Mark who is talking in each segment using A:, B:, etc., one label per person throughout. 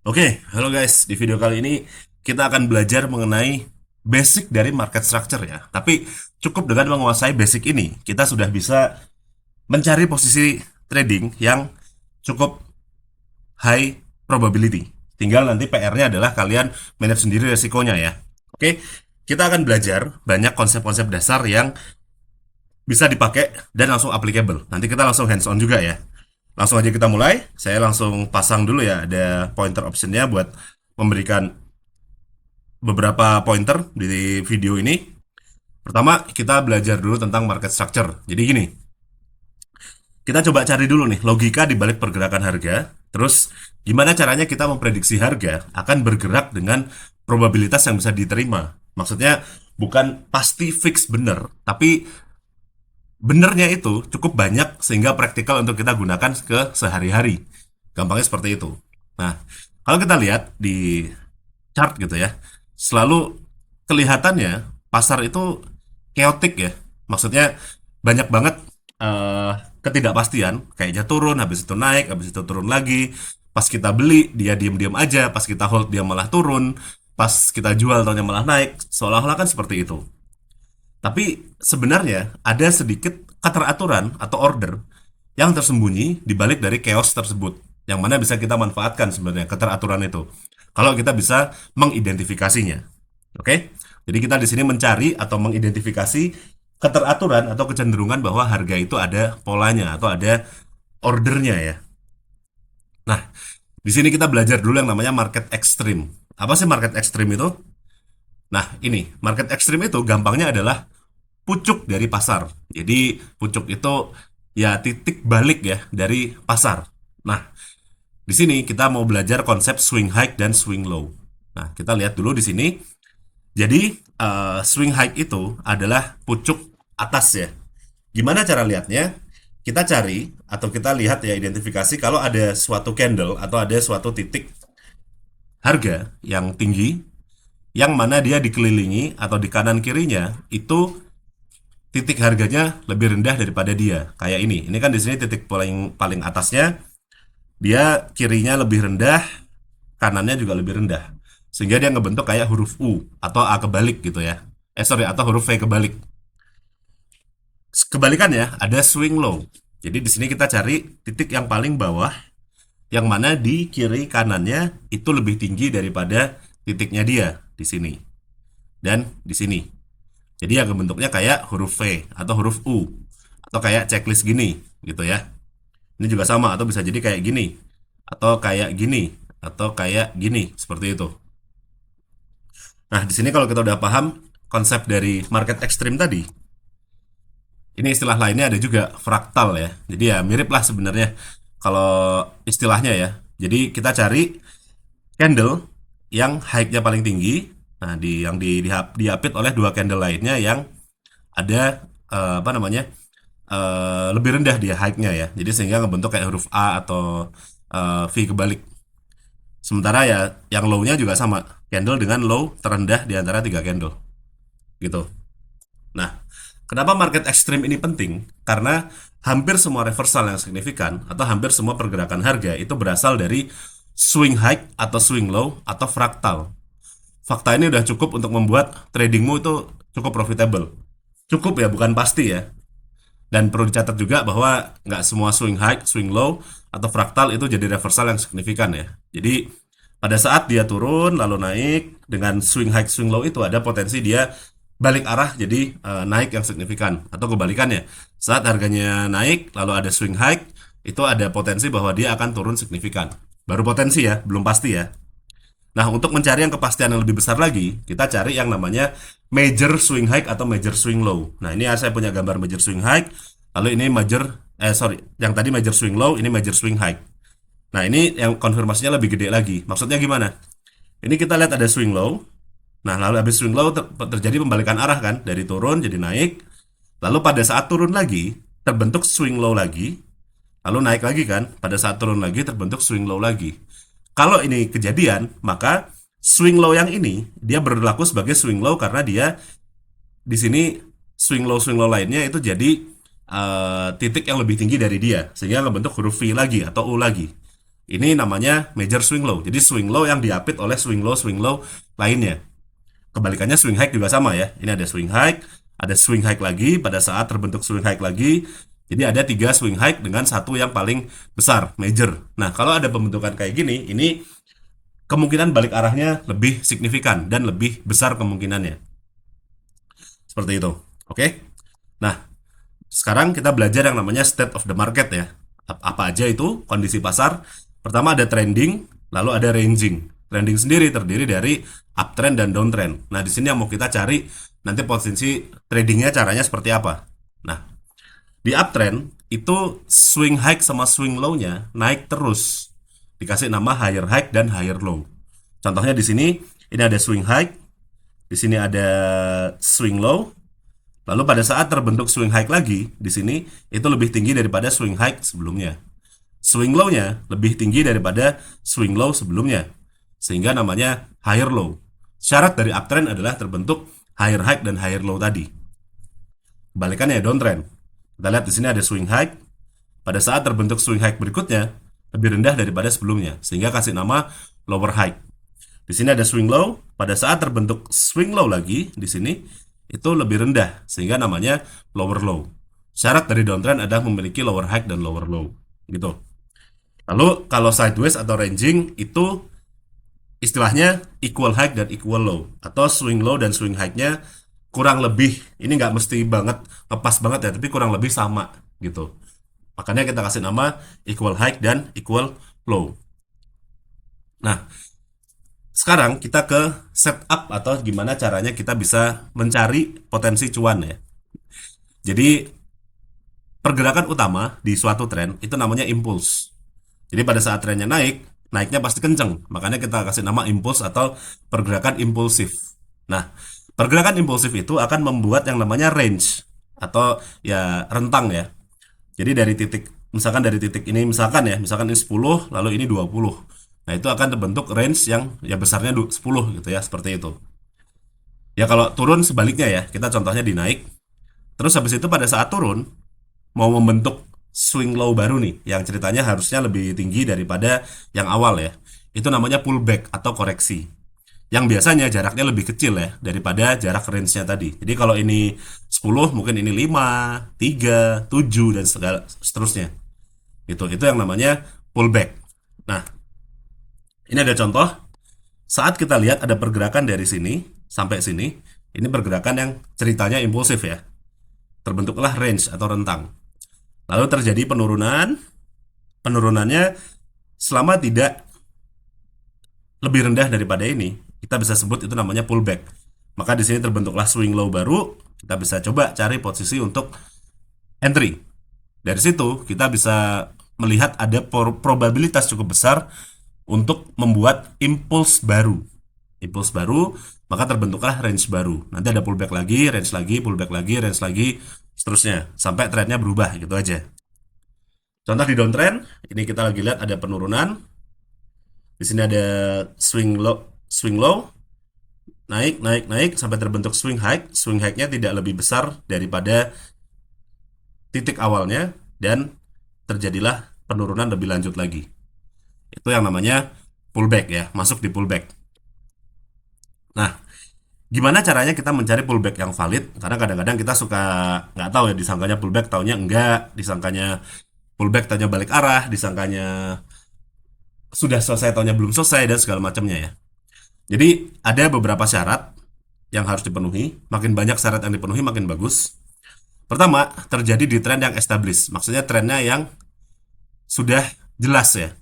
A: Oke, halo guys. Di video kali ini kita akan belajar mengenai basic dari market structure ya. Tapi cukup dengan menguasai basic ini, kita sudah bisa mencari posisi trading yang cukup high probability. Tinggal nanti PR-nya adalah kalian manage sendiri resikonya ya. Oke, kita akan belajar banyak konsep-konsep dasar yang bisa dipakai dan langsung applicable. Nanti kita langsung hands on juga ya. Langsung aja kita mulai. Saya langsung pasang dulu ya, ada pointer optionnya buat memberikan beberapa pointer di video ini. Pertama, kita belajar dulu tentang market structure. Jadi gini, kita coba cari dulu nih logika di balik pergerakan harga. Terus gimana caranya kita memprediksi harga akan bergerak dengan probabilitas yang bisa diterima. Maksudnya bukan pasti fix bener, tapi benernya itu cukup banyak sehingga praktikal untuk kita gunakan ke sehari-hari. Gampangnya seperti itu. Nah, kalau kita lihat di chart gitu ya, selalu kelihatannya pasar itu chaotic ya. Maksudnya banyak banget eh, ketidakpastian, kayaknya turun, habis itu naik, habis itu turun lagi. Pas kita beli, dia diem-diem aja, pas kita hold dia malah turun, pas kita jual taunya malah naik, seolah-olah kan seperti itu. Tapi sebenarnya ada sedikit keteraturan atau order yang tersembunyi di balik dari chaos tersebut, yang mana bisa kita manfaatkan sebenarnya keteraturan itu. Kalau kita bisa mengidentifikasinya. Oke? Jadi kita di sini mencari atau mengidentifikasi keteraturan atau kecenderungan bahwa harga itu ada polanya atau ada ordernya ya. Nah, di sini kita belajar dulu yang namanya market extreme. Apa sih market extreme itu? Nah, ini market extreme itu gampangnya adalah pucuk dari pasar. Jadi pucuk itu ya titik balik ya dari pasar. Nah, di sini kita mau belajar konsep swing high dan swing low. Nah, kita lihat dulu di sini. Jadi swing high itu adalah pucuk atas ya. Gimana cara lihatnya? Kita cari atau kita lihat ya identifikasi kalau ada suatu candle atau ada suatu titik harga yang tinggi yang mana dia dikelilingi atau di kanan kirinya itu titik harganya lebih rendah daripada dia. Kayak ini. Ini kan di sini titik paling paling atasnya, dia kirinya lebih rendah, kanannya juga lebih rendah. Sehingga dia ngebentuk kayak huruf U atau A kebalik gitu ya. Sorry, atau huruf V kebalik. Kebalikannya ada swing low. Jadi di sini kita cari titik yang paling bawah, yang mana di kiri kanannya itu lebih tinggi daripada titiknya dia di sini dan di sini. Jadi yang bentuknya kayak huruf V atau huruf U atau kayak checklist gini gitu ya. Ini juga sama atau bisa jadi kayak gini atau kayak gini atau kayak gini seperti itu. Nah, di sini kalau kita udah paham konsep dari market extreme tadi, ini istilah lainnya ada juga fraktal ya. Jadi ya mirip lah sebenarnya kalau istilahnya ya. Jadi kita cari candle yang high-nya paling tinggi, nah yang diapit oleh dua candle lainnya yang ada apa namanya lebih rendah dia high-nya ya. Jadi sehingga ngebentuk kayak huruf A atau V kebalik. Sementara ya yang low-nya juga sama, candle dengan low terendah di antara tiga candle. Gitu. Nah, kenapa market extreme ini penting? Karena hampir semua reversal yang signifikan atau hampir semua pergerakan harga itu berasal dari swing high atau swing low atau fraktal. Fakta ini udah cukup untuk membuat tradingmu itu cukup profitable. Cukup ya, bukan pasti ya. Dan perlu dicatat juga bahwa nggak semua swing high, swing low, atau fraktal itu jadi reversal yang signifikan ya. Jadi pada saat dia turun lalu naik dengan swing high, swing low itu ada potensi dia balik arah jadi naik yang signifikan. Atau kebalikannya, saat harganya naik lalu ada swing high, itu ada potensi bahwa dia akan turun signifikan. Baru potensi ya, belum pasti ya. Nah, untuk mencari yang kepastian yang lebih besar lagi, kita cari yang namanya major swing high atau major swing low. Nah, ini saya punya gambar major swing high, lalu ini yang tadi major swing low, ini major swing high. Nah, ini yang konfirmasinya lebih gede lagi. Maksudnya gimana? Ini kita lihat ada swing low. Nah, lalu habis swing low terjadi pembalikan arah kan, dari turun jadi naik. Lalu pada saat turun lagi, terbentuk swing low lagi. Lalu naik lagi kan, pada saat turun lagi terbentuk swing low lagi. Kalau ini kejadian, maka swing low yang ini dia berlaku sebagai swing low karena dia di sini swing low lainnya itu jadi titik yang lebih tinggi dari dia sehingga membentuk huruf V lagi atau U lagi. Ini namanya major swing low. Jadi swing low yang diapit oleh swing low lainnya. Kebalikannya swing high juga sama ya. Ini ada swing high lagi pada saat terbentuk swing high lagi. Jadi ada tiga swing high dengan satu yang paling besar, major. Nah, kalau ada pembentukan kayak gini, ini kemungkinan balik arahnya lebih signifikan dan lebih besar kemungkinannya. Seperti itu. Oke? Nah, sekarang kita belajar yang namanya state of the market ya. Apa aja itu kondisi pasar? Pertama ada trending, lalu ada ranging. Trending sendiri terdiri dari uptrend dan downtrend. Nah, di sini yang mau kita cari nanti posisi tradingnya caranya seperti apa. Nah, di uptrend itu swing high sama swing low-nya naik terus. Dikasih nama higher high dan higher low. Contohnya di sini ini ada swing high, di sini ada swing low. Lalu pada saat terbentuk swing high lagi, di sini itu lebih tinggi daripada swing high sebelumnya. Swing low-nya lebih tinggi daripada swing low sebelumnya. Sehingga namanya higher low. Syarat dari uptrend adalah terbentuk higher high dan higher low tadi. Kebalikannya downtrend. Kita lihat di sini ada swing high. Pada saat terbentuk swing high berikutnya lebih rendah daripada sebelumnya, sehingga kasih nama lower high. Di sini ada swing low. Pada saat terbentuk swing low lagi di sini itu lebih rendah sehingga namanya lower low. Syarat dari downtrend adalah memiliki lower high dan lower low gitu. Lalu kalau sideways atau ranging itu istilahnya equal high dan equal low, atau swing low dan swing high-nya kurang lebih, ini nggak mesti banget ngepas banget ya, tapi kurang lebih sama gitu. Makanya kita kasih nama equal high dan equal low. Nah, sekarang kita ke setup atau gimana caranya kita bisa mencari potensi cuan ya. Jadi pergerakan utama di suatu tren itu namanya impuls. Jadi pada saat trennya naik, naiknya pasti kenceng. Makanya kita kasih nama impuls atau pergerakan impulsif. Nah, pergerakan impulsif itu akan membuat yang namanya range atau ya rentang ya. Jadi dari titik ini misalkan ini 10, lalu ini 20. Nah, itu akan terbentuk range yang ya besarnya 10 gitu ya, seperti itu. Ya kalau turun sebaliknya ya, kita contohnya di naik. Terus habis itu pada saat turun, mau membentuk swing low baru nih, yang ceritanya harusnya lebih tinggi daripada yang awal ya. Itu namanya pullback atau koreksi. Yang biasanya jaraknya lebih kecil ya, daripada jarak range-nya tadi. Jadi kalau ini 10, mungkin ini 5, 3, 7, dan seterusnya. Itu yang namanya pullback. Nah, ini ada contoh. Saat kita lihat ada pergerakan dari sini sampai sini, ini pergerakan yang ceritanya impulsif ya. Terbentuklah range atau rentang. Lalu terjadi penurunan. Penurunannya selama tidak lebih rendah daripada ini, kita bisa sebut itu namanya pullback. Maka di sini terbentuklah swing low baru. Kita bisa coba cari posisi untuk entry. Dari situ kita bisa melihat ada probabilitas cukup besar untuk membuat impuls baru. Impuls baru, maka terbentuklah range baru. Nanti ada pullback lagi, pullback lagi, range lagi, seterusnya sampai trennya berubah gitu aja. Contoh di downtrend, ini kita lagi lihat ada penurunan. Di sini ada swing low, naik sampai terbentuk swing high. Swing high-nya tidak lebih besar daripada titik awalnya dan terjadilah penurunan lebih lanjut lagi. Itu yang namanya pullback ya, masuk di pullback. Nah, gimana caranya kita mencari pullback yang valid? Karena kadang-kadang kita suka nggak tahu ya, disangkanya pullback, taunya enggak, disangkanya pullback, taunya balik arah, disangkanya sudah selesai, taunya belum selesai, dan segala macamnya ya. Jadi ada beberapa syarat yang harus dipenuhi. Makin banyak syarat yang dipenuhi, makin bagus. Pertama, terjadi di tren yang established. Maksudnya trennya yang sudah jelas ya.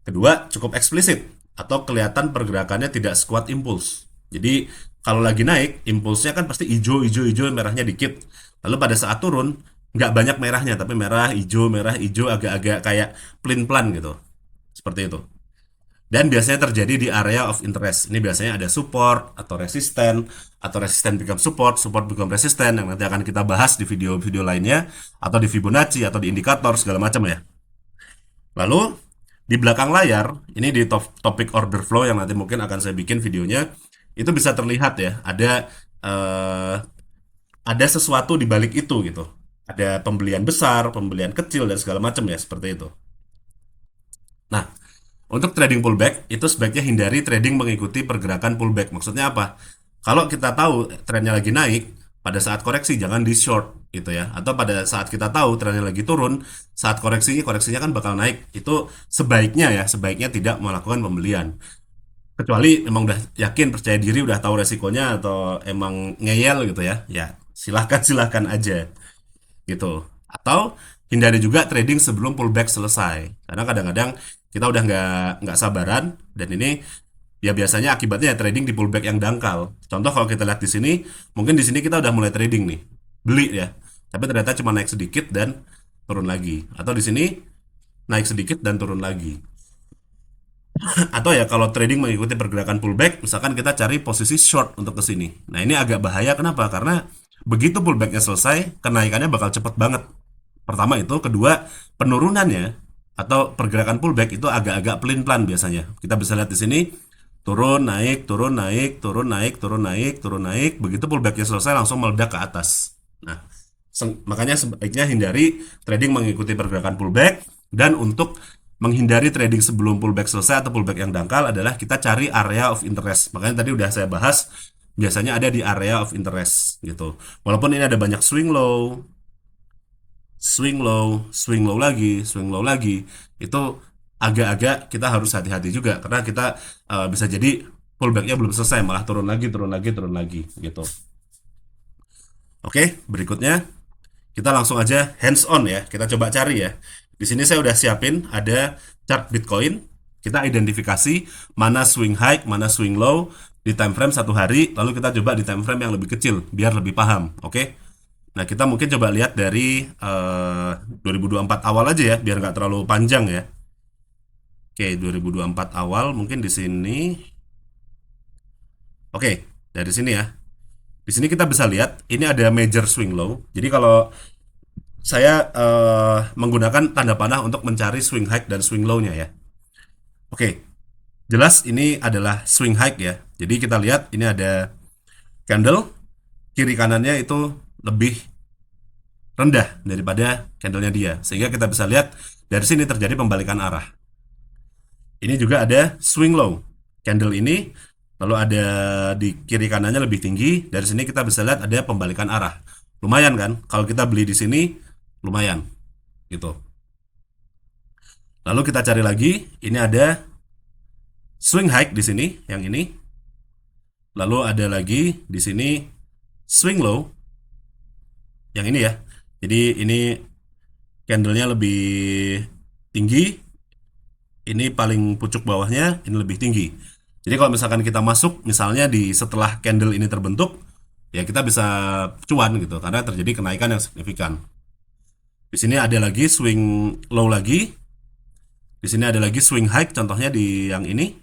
A: Kedua, cukup eksplisit atau kelihatan pergerakannya tidak sekuat impuls. Jadi kalau lagi naik, impulsnya kan pasti hijau, merahnya dikit. Lalu pada saat turun, nggak banyak merahnya, tapi merah, hijau, agak-agak kayak plan gitu. Seperti itu. Dan biasanya terjadi di area of interest. Ini biasanya ada support atau resisten become support become resisten, yang nanti akan kita bahas di video-video lainnya, atau di Fibonacci, atau di indikator, segala macam ya. Lalu, di belakang layar, ini di topik order flow yang nanti mungkin akan saya bikin videonya, itu bisa terlihat ya, ada sesuatu di balik itu gitu. Ada pembelian besar, pembelian kecil, dan segala macam ya, seperti itu. Nah, untuk trading pullback itu sebaiknya hindari trading mengikuti pergerakan pullback. Maksudnya apa? Kalau kita tahu trennya lagi naik, pada saat koreksi jangan di short gitu ya. Atau pada saat kita tahu trennya lagi turun, saat koreksinya kan bakal naik. Itu sebaiknya tidak melakukan pembelian. Kecuali emang udah yakin, percaya diri, udah tahu resikonya atau emang ngeyel gitu ya. Ya, silahkan aja gitu. Atau hindari juga trading sebelum pullback selesai. Karena kadang-kadang kita udah nggak sabaran dan ini ya biasanya akibatnya ya trading di pullback yang dangkal. Contoh kalau kita lihat di sini, mungkin di sini kita udah mulai trading nih, beli ya. Tapi ternyata cuma naik sedikit dan turun lagi. Atau di sini naik sedikit dan turun lagi. Atau ya kalau trading mengikuti pergerakan pullback, misalkan kita cari posisi short untuk ke sini. Nah ini agak bahaya, kenapa? Karena begitu pullbacknya selesai, kenaikannya bakal cepet banget. Pertama itu, kedua penurunannya atau pergerakan pullback itu agak-agak pelin-pelan biasanya. Kita bisa lihat di sini turun, naik, turun, naik, turun, naik, turun, naik, turun, naik. Begitu pullbacknya selesai langsung meledak ke atas. Nah, makanya sebaiknya hindari trading mengikuti pergerakan pullback, dan untuk menghindari trading sebelum pullback selesai atau pullback yang dangkal adalah kita cari area of interest. Makanya tadi udah saya bahas, biasanya ada di area of interest gitu. Walaupun ini ada banyak swing low, swing low, swing low lagi, swing low lagi, itu agak-agak kita harus hati-hati juga karena kita bisa jadi pullbacknya belum selesai malah turun lagi, turun lagi, turun lagi gitu. Oke, berikutnya kita langsung aja hands on ya. Kita coba cari ya. Di sini saya udah siapin ada chart Bitcoin. Kita identifikasi mana swing high, mana swing low di time frame satu hari. Lalu kita coba di time frame yang lebih kecil biar lebih paham. Oke. Nah, kita mungkin coba lihat dari 2024 awal aja ya, biar nggak terlalu panjang ya. Oke, 2024 awal mungkin di sini. Oke, dari sini ya. Di sini kita bisa lihat ini ada major swing low. Jadi kalau saya menggunakan tanda panah untuk mencari swing high dan swing low-nya ya. Oke, jelas ini adalah swing high ya. Jadi kita lihat ini ada candle, kiri kanannya itu lebih rendah daripada candlenya dia. Sehingga kita bisa lihat dari sini terjadi pembalikan arah. Ini juga ada swing low. Candle ini lalu ada di kiri kanannya lebih tinggi. Dari sini kita bisa lihat ada pembalikan arah. Lumayan kan? Kalau kita beli di sini lumayan gitu. Lalu kita cari lagi, ini ada swing high di sini, yang ini. Lalu ada lagi di sini swing low, yang ini ya. Jadi ini candlenya lebih tinggi, ini paling pucuk bawahnya, ini lebih tinggi. Jadi kalau misalkan kita masuk, misalnya di setelah candle ini terbentuk, ya kita bisa cuan gitu, karena terjadi kenaikan yang signifikan. Di sini ada lagi swing low lagi. Di sini ada lagi swing high, contohnya di yang ini.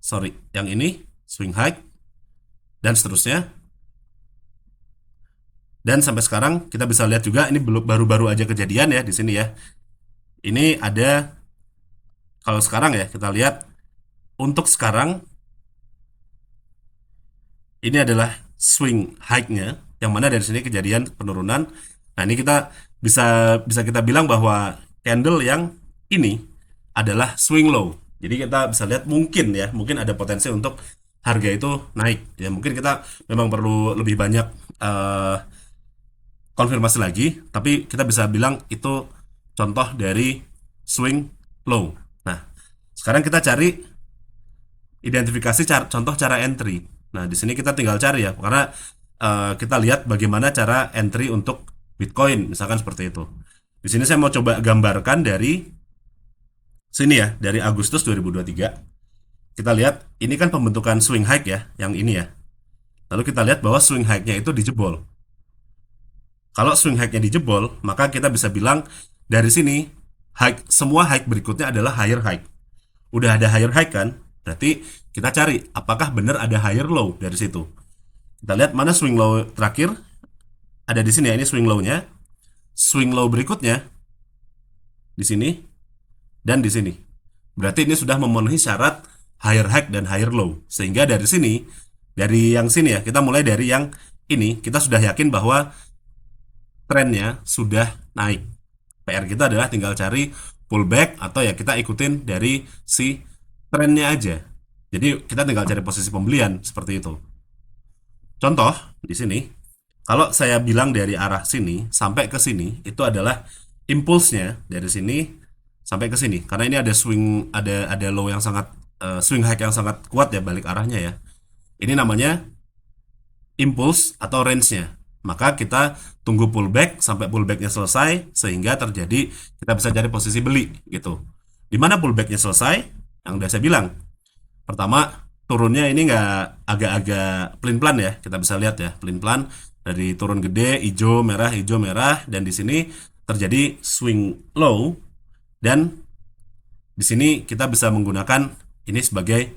A: Sorry, yang ini swing high dan seterusnya. Dan sampai sekarang kita bisa lihat juga ini baru-baru aja kejadian ya di sini ya. Ini ada, kalau sekarang ya kita lihat untuk sekarang ini adalah swing high-nya, yang mana dari sini kejadian penurunan. Nah, ini kita bisa bisa kita bilang bahwa candle yang ini adalah swing low. Jadi kita bisa lihat mungkin ya, mungkin ada potensi untuk harga itu naik. Ya mungkin kita memang perlu lebih banyak konfirmasi lagi, tapi kita bisa bilang itu contoh dari swing low. Nah, sekarang kita cari identifikasi contoh cara entry. Nah, di sini kita tinggal cari ya, karena kita lihat bagaimana cara entry untuk Bitcoin, misalkan seperti itu. Di sini saya mau coba gambarkan dari sini ya, dari Agustus 2023. Kita lihat, ini kan pembentukan swing high ya, yang ini ya. Lalu kita lihat bahwa swing high-nya itu dijebol. Kalau swing high-nya dijebol, maka kita bisa bilang dari sini semua high berikutnya adalah higher high. Udah ada higher high kan? Berarti kita cari apakah benar ada higher low dari situ. Kita lihat mana swing low terakhir. Ada di sini ya, ini swing low-nya. Swing low berikutnya di sini dan di sini. Berarti ini sudah memenuhi syarat higher high dan higher low. Sehingga dari sini, dari yang sini ya, kita mulai dari yang ini, kita sudah yakin bahwa trennya sudah naik. PR kita adalah tinggal cari pullback, atau ya kita ikutin dari si trennya aja. Jadi kita tinggal cari posisi pembelian seperti itu. Contoh di sini, kalau saya bilang dari arah sini sampai ke sini itu adalah impulsnya dari sini sampai ke sini, karena ini ada swing, ada low yang sangat swing high yang sangat kuat ya balik arahnya ya. Ini namanya impuls atau range-nya. Maka kita tunggu pullback sampai pullbacknya selesai sehingga terjadi kita bisa cari posisi beli gitu. Di mana pullbacknya selesai? Yang udah saya bilang. Pertama, turunnya ini nggak agak-agak pelin-pelan ya. Kita bisa lihat ya, pelin-pelan dari turun gede, hijau, merah, dan di sini terjadi swing low, dan di sini kita bisa menggunakan ini sebagai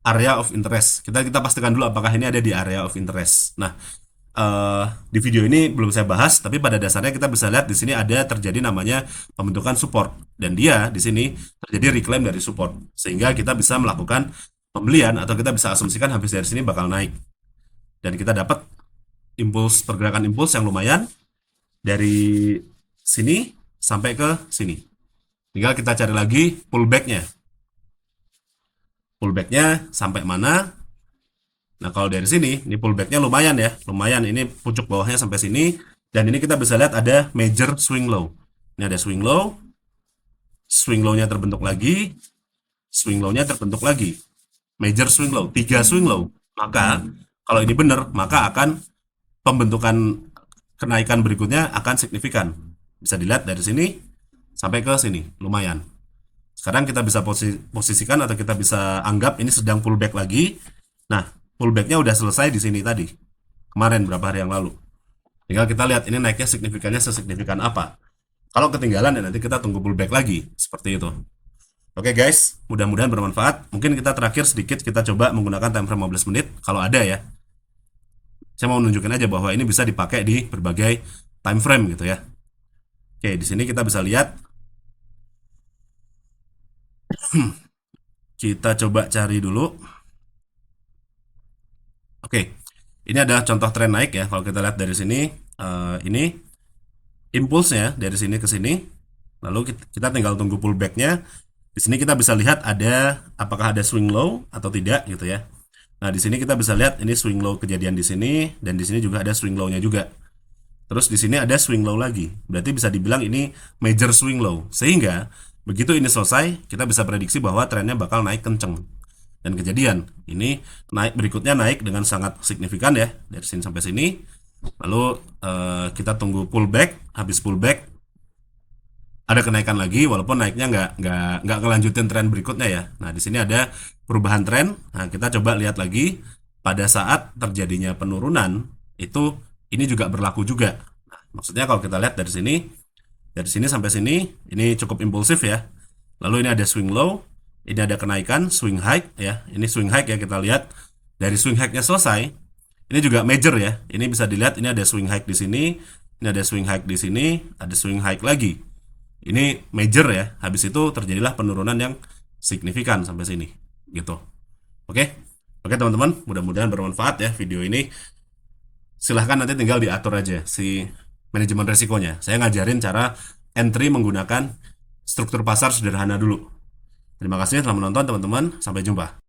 A: area of interest. Kita pastikan dulu apakah ini ada di area of interest. Nah, di video ini belum saya bahas, tapi pada dasarnya kita bisa lihat di sini ada terjadi namanya pembentukan support, dan dia di sini terjadi reclaim dari support, sehingga kita bisa melakukan pembelian atau kita bisa asumsikan habis dari sini bakal naik, dan kita dapat pergerakan impuls yang lumayan dari sini sampai ke sini. Tinggal kita cari lagi pullbacknya. Pullbacknya sampai mana? Nah, kalau dari sini, ini pullbacknya lumayan ya, lumayan. Ini pucuk bawahnya sampai sini, dan ini kita bisa lihat ada major swing low. Ini ada swing low-nya terbentuk lagi, swing low-nya terbentuk lagi, major swing low, 3 swing low. Maka kalau ini benar, maka akan pembentukan kenaikan berikutnya akan signifikan. Bisa dilihat dari sini sampai ke sini, lumayan. Sekarang kita bisa posisikan atau kita bisa anggap ini sedang pullback lagi. Nah, pullbacknya udah selesai di sini tadi, kemarin berapa hari yang lalu. Tinggal kita lihat ini naiknya signifikannya sesignifikan apa. Kalau ketinggalan ya nanti kita tunggu pullback lagi, seperti itu. Oke guys, mudah-mudahan bermanfaat. Mungkin kita terakhir sedikit kita coba menggunakan time frame 15 menit kalau ada ya. Saya mau menunjukkan aja bahwa ini bisa dipakai di berbagai time frame gitu ya. Oke, di sini kita bisa lihat. Kita coba cari dulu. Oke, ini ada contoh tren naik ya. Kalau kita lihat dari sini, ini impulsnya dari sini ke sini. Lalu kita tinggal tunggu pullbacknya. Di sini kita bisa lihat ada apakah ada swing low atau tidak gitu ya. Nah, di sini kita bisa lihat ini swing low kejadian di sini, dan di sini juga ada swing low-nya juga. Terus di sini ada swing low lagi. Berarti bisa dibilang ini major swing low. Sehingga begitu ini selesai, kita bisa prediksi bahwa trennya bakal naik kenceng. Dan kejadian ini naik berikutnya naik dengan sangat signifikan ya, dari sini sampai sini. Lalu kita tunggu pullback. Habis pullback ada kenaikan lagi, walaupun naiknya nggak ngelanjutin tren berikutnya ya. Nah, di sini ada perubahan tren. Nah, kita coba lihat lagi pada saat terjadinya penurunan itu ini juga berlaku juga. Nah, maksudnya kalau kita lihat dari sini sampai sini ini cukup impulsif ya. Lalu ini ada swing low, ini ada kenaikan swing high ya. Ini swing high ya, kita lihat dari swing high-nya selesai. Ini juga major ya. Ini bisa dilihat ini ada swing high di sini, ini ada swing high di sini, ada swing high lagi. Ini major ya. Habis itu terjadilah penurunan yang signifikan sampai sini gitu. Oke. Oke teman-teman, mudah-mudahan bermanfaat ya video ini. Silahkan nanti tinggal diatur aja si manajemen resikonya. Saya ngajarin cara entry menggunakan struktur pasar sederhana dulu. Terima kasih telah menonton teman-teman. Sampai jumpa.